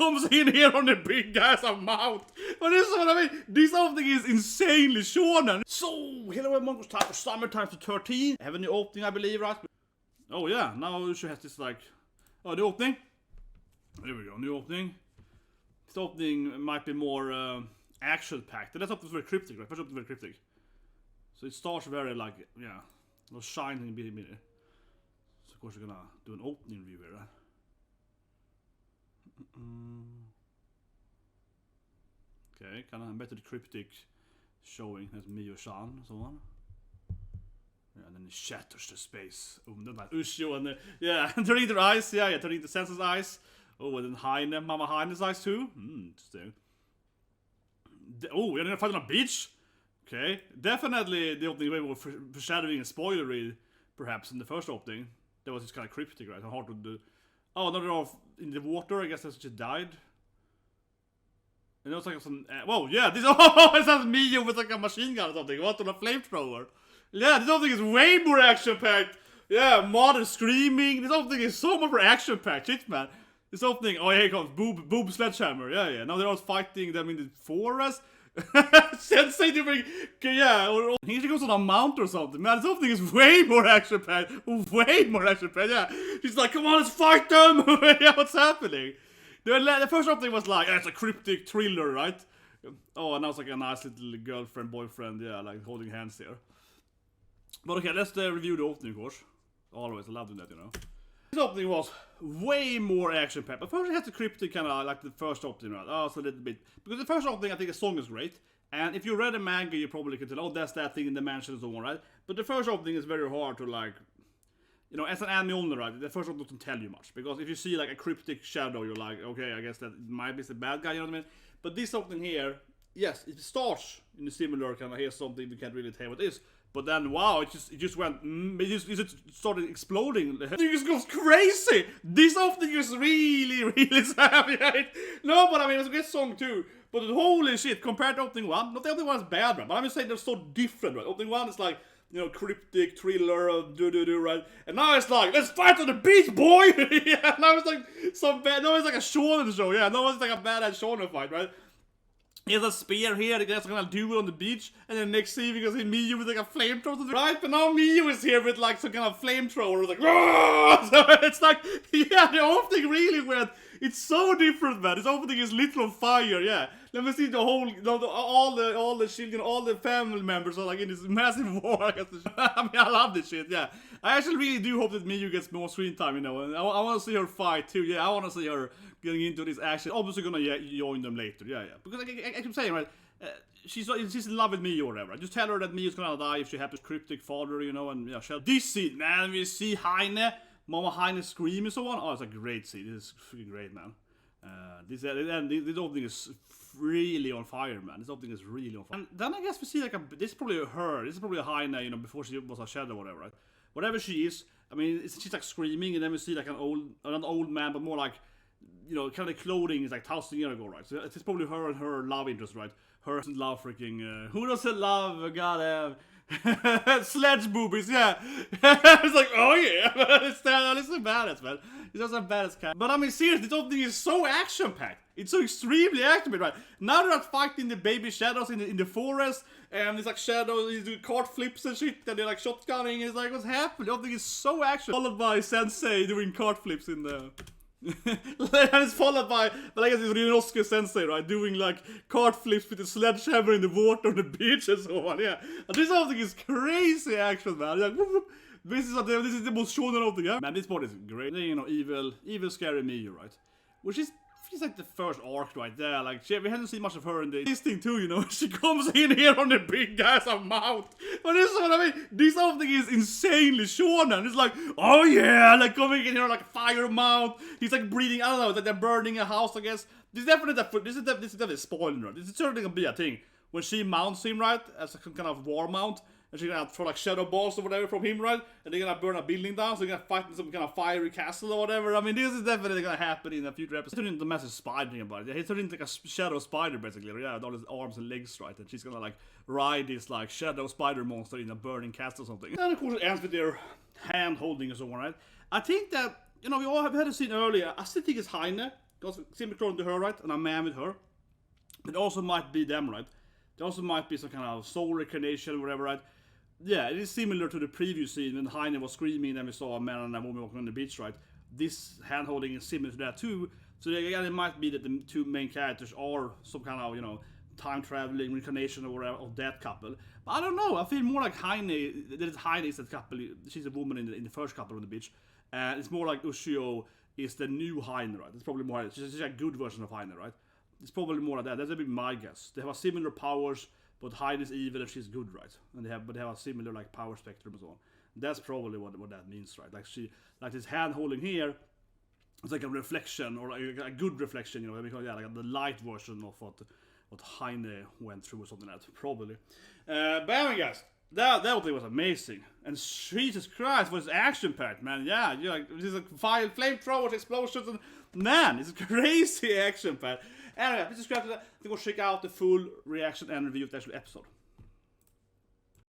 comes in here on the big guy's mouth. But this is what I mean. This opening is insanely shounen. So, hello everyone, it's time for summer times to 13. I have a new opening, I believe, right? Oh yeah, now Ushio has this like... Oh, the opening. There we go, new opening. This opening might be more action-packed. That's something very cryptic, right? First something very cryptic. So it starts very like, yeah, no shining bit. So of course we're gonna do an opening review here, right? Okay, kind of better the cryptic showing as Miyo-chan and so on. Yeah, and then it shatters the space. Like Ushio and yeah, turning their eyes, yeah, turning the senses eyes. Oh, and then Heine, Mama Heine's eyes too. Interesting. Oh, we're gonna fight on a beach? Okay, definitely the opening way more foreshadowing and spoilery, perhaps, in the first opening. That was just kind of cryptic, right? Hard to do. Oh, no, they're all in the water, I guess that's just died. And it was like some... whoa, yeah, this... Oh, it sounds Miyo with like a machine gun or something. What, on a flamethrower? Yeah, this opening is way more action-packed. Yeah, mother screaming. This opening is so much more action-packed. Shit, man. This opening... Oh, here it comes. Boob Sledgehammer. Yeah. Now they're all fighting them in the forest. Sensei doing... Yeah, or he goes on a mount or something. Man, this opening is way more action-packed. Way more action-packed, yeah. She's like, come on, let's fight them. Yeah, what's happening? The first opening was like, it's a cryptic thriller, right? Oh, and now it's like a nice little girlfriend, boyfriend, yeah, like holding hands here. But okay, let's review the opening, of course. Always, I love doing that, you know. This opening was way more action-packed. But first it had the cryptic kind of like the first opening, right? Oh, so a little bit. Because the first opening, I think the song is great. And if you read a manga, you probably could tell, oh, that's that thing in the mansion and so on, right? But the first opening is very hard to like... You know, as an anime owner, right, the first one doesn't tell you much. Because if you see, like, a cryptic shadow, you're like, okay, I guess that might be the bad guy, you know what I mean? But this opening here, yes, it starts in a similar kind of, here's something we can't really tell what it is. But then, wow, it just went, it just started exploding. It just goes crazy! This opening is really savvy, right? No, but I mean, it's a great song too. But holy shit, compared to opening one, not the opening one is bad, right? But I'm just saying they're so different, right? Opening one is like, you know, cryptic thriller, right? And now it's like, let's fight on the beach, boy! Yeah, now it's like some bad, now it's like a shonen show, yeah, now it's like a badass shonen fight, right? He has a spear here, the guy's gonna do it on the beach, and then next scene, you can see Miyo with like a flamethrower, right? But now Miyo is here with like some kind of flamethrower, like, so it's like, yeah, the opening really went, it's so different, man. This opening is lit on fire, yeah. Let me see the whole, all the children, all the family members are like in this massive war. I mean, I love this shit, yeah. I actually really do hope that Miyo gets more screen time, you know, and I want to see her fight too, yeah. I want to see her getting into this action. Obviously gonna join them later, yeah. Because I keep saying, right, she's in love with Miyo or whatever. Just tell her that Miyo's gonna die if she has a cryptic father, you know, and yeah, this scene, man, we see Heine, Mama Heine scream and so on. Oh, it's a great scene. This is freaking great, man. This opening is really on fire, man. This opening is really on fire. And then I guess we see like this is probably her. This is probably a Heine, you know, before she was a shadow or whatever, right? Whatever she is, I mean, she's like screaming, and then we see like not an old man, but more like, you know, kind of clothing is like 1,000 years ago, right? So it's probably her and her love interest, right? Her doesn't love freaking, who doesn't love, goddamn, sledge boobies, yeah. It's like, oh yeah, it's a badass, man. It's just a badass cat. But I mean, seriously, this opening is so action-packed. It's so extremely action-packed, right? Now they're not fighting the baby shadows in the forest, and it's like shadows, he's doing cart flips and shit, and they're like shotgunning, and it's like, what's happening? The opening is so action. Followed by Sensei doing cart flips in the... And it's followed by, but I guess it's Ryunosuke Sensei, right? Doing like cart flips with a sledgehammer in the water on the beach and so on, yeah. And this opening is crazy action, man. Like, whoop, whoop. This is the most shonen opening, yeah? Man, this part is great. You know, evil scary Miyo, right? Which is like the first arc right there. Like, we haven't seen much of her in this thing too, you know. She comes in here on the big guy's mouth. But this is what I mean. This opening is insanely shonen. It's like, oh yeah, like coming in here like a fire mount. He's like breathing, I don't know, like they're burning a house, I guess. This is definitely spoiling, right? This is certainly gonna be a thing. When she mounts him, right, as a kind of war mount, and she's gonna throw like shadow balls or whatever from him, right? And they're gonna burn a building down, so they're gonna fight in some kind of fiery castle or whatever. I mean, this is definitely gonna happen in a future episode. He turned into a massive spider about it. He turned into like a shadow spider, basically, yeah, with all his arms and legs, right? And she's gonna like ride this like shadow spider monster in a burning castle or something. And of course, it ends with their hand holding and so on, right? I think that, you know, we all have had a scene earlier. I still think it's Heine. Because semi-clone to her, right? And a man with her. It also might be them, right? There also might be some kind of soul reincarnation, whatever, right? Yeah, it is similar to the previous scene when Heine was screaming and we saw a man and a woman walking on the beach, right? This hand-holding is similar to that too. So again, it might be that the two main characters are some kind of, you know, time-traveling reincarnation or whatever of that couple. But I don't know, I feel more like Heine is that couple, she's a woman in the first couple on the beach. And it's more like Ushio is the new Heine, right? It's probably more, she's a good version of Heine, right? It's probably more like that. That's a bit my guess. They have similar powers, but Heine is evil and she's good, right? And they have a similar like power spectrum and so on. That's probably what that means, right? Like this hand holding here, it's like a reflection or like a good reflection, you know? Because like the light version of what Heine went through or something like that, probably. But anyway, guys, that thing was amazing. And Jesus Christ, was action packed, man. Yeah, you like this is like flamethrowers, explosions, and man, it's crazy action packed. Anyway, please subscribe to that. Then go check out the full reaction and review of the actual episode.